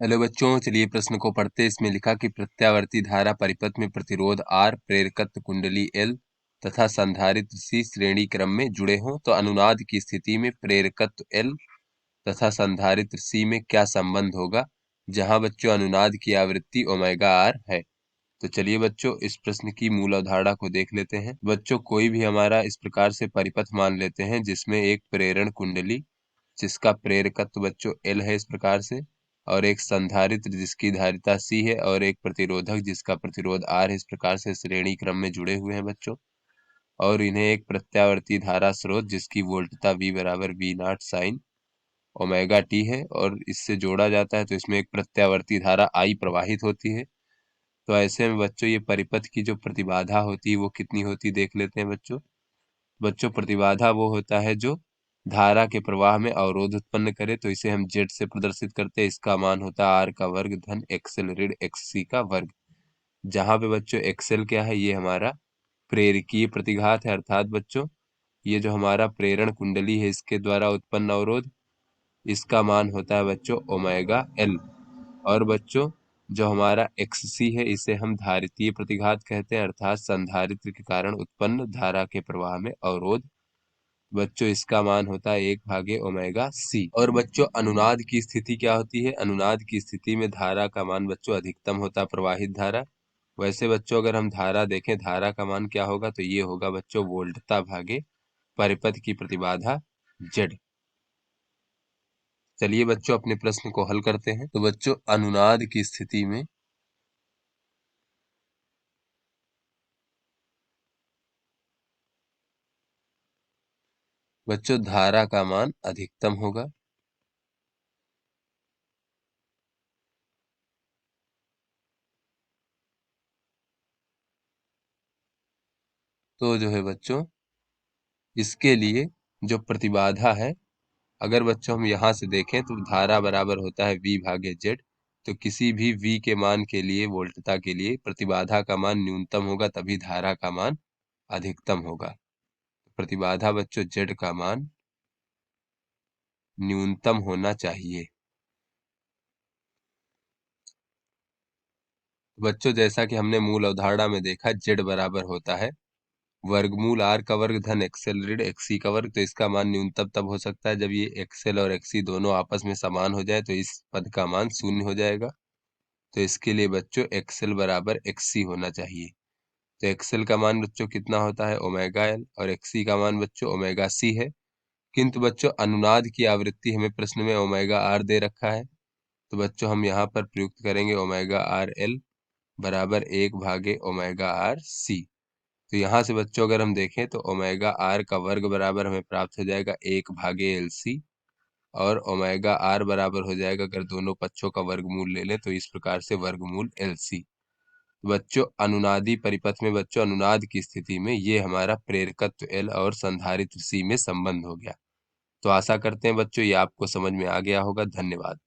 Hello बच्चों, चलिए प्रश्न को पढ़ते। इसमें लिखा कि प्रत्यावर्ती धारा परिपथ में प्रतिरोध R, प्रेरकत्व कुंडली L तथा संधारित्र C श्रेणी क्रम में जुड़े हों तो अनुनाद की स्थिति में प्रेरकत्व L तथा संधारित्र C में क्या संबंध होगा, जहां बच्चों अनुनाद की आवृत्ति ओमेगा R है। तो चलिए बच्चों इस प्रश्न की मूल अवधारणा को देख लेते हैं। बच्चों कोई भी हमारा इस प्रकार से परिपथ मान लेते हैं जिसमें एक प्रेरण कुंडली जिसका प्रेरकत्व बच्चों L है इस प्रकार से, और एक संधारित्र जिसकी धारिता C है, और एक प्रतिरोधक जिसका प्रतिरोध R है। इस प्रकार से श्रेणी क्रम में जुड़े हुए हैं बच्चों, और इन्हें एक प्रत्यावर्ती धारा स्रोत जिसकी वोल्टता V बराबर V not sine omega T है और इससे जोड़ा जाता है, तो इसमें एक प्रत्यावर्ती धारा I प्रवाहित होती है। तो ऐसे में बच्चों ये परिपथ की जो प्रतिबाधा होती है वो कितनी होती देख लेते हैं बच्चों। बच्चों प्रतिबाधा वो होता है जो धारा के प्रवाह में अवरोध उत्पन्न करे, तो इसे हम जेड से प्रदर्शित करते हैं। इसका मान होता है आर का वर्ग धन एक्सएल ऋण एक्ससी का वर्ग, जहां पे बच्चों एक्सएल क्या है, ये हमारा प्रेरकीय प्रतिघात है, अर्थात बच्चों ये जो हमारा प्रेरण कुंडली है इसके द्वारा उत्पन्न अवरोध, इसका मान होता है बच्चों ओमेगा एल। और बच्चों जो हमारा एक्ससी है इसे हम धारितीय प्रतिघात कहते हैं, अर्थात संधारित्र के कारण उत्पन्न धारा के प्रवाह में अवरोध। बच्चों इसका मान होता है 1/ओमेगा c। और बच्चों अनुनाद की स्थिति क्या होती है, अनुनाद की स्थिति में धारा का मान बच्चों अधिकतम होता है प्रवाहित धारा। वैसे बच्चों अगर हम धारा देखें, धारा का मान क्या होगा, तो ये होगा बच्चों वोल्टता भागे परिपथ की प्रतिबाधा जेड। चलिए बच्चों अपने प्रश्न को हल करते हैं। तो बच्चों अनुनाद की स्थिति में बच्चों धारा का मान अधिकतम होगा, तो जो है बच्चों इसके लिए जो प्रतिबाधा है, अगर बच्चों हम यहाँ से देखें तो धारा बराबर होता है V भागे जेड। तो किसी भी V के मान के लिए, वोल्टता के लिए प्रतिबाधा का मान न्यूनतम होगा, तभी धारा का मान अधिकतम होगा। प्रतिबाधा बच्चों जेड का मान न्यूनतम होना चाहिए। बच्चों जैसा कि हमने मूल अवधारणा में देखा, जेड बराबर होता है वर्गमूल आर का वर्ग धन एक्सएल ऋण एक्सी का वर्ग। तो इसका मान न्यूनतम तब हो सकता है जब ये एक्सएल और एक्सी दोनों आपस में समान हो जाए, तो इस पद का मान शून्य हो जाएगा। तो इसके लिए बच्चों एक्सएल बराबर एक्सी होना चाहिए। तो एक्सएल का मान बच्चों कितना होता है ओमेगा एल, और एक्सी का मान बच्चों ओमेगा सी है। किंतु बच्चों अनुनाद की आवृत्ति हमें प्रश्न में ओमेगा आर दे रखा है, तो बच्चों हम यहाँ पर प्रयुक्त करेंगे ओमेगा आर एल बराबर 1/ओमेगा आर सी। तो यहाँ से बच्चों अगर हम देखें तो ओमेगा आर का वर्ग बराबर हमें प्राप्त हो जाएगा 1/LC, और ओमेगा आर बराबर हो जाएगा, अगर दोनों पक्षों का वर्गमूल ले लें तो इस प्रकार से वर्गमूल LC। बच्चों अनुनादी परिपथ में बच्चों अनुनाद की स्थिति में ये हमारा प्रेरकत्व L और संधारित्र C में संबंध हो गया। तो आशा करते हैं बच्चों ये आपको समझ में आ गया होगा। धन्यवाद।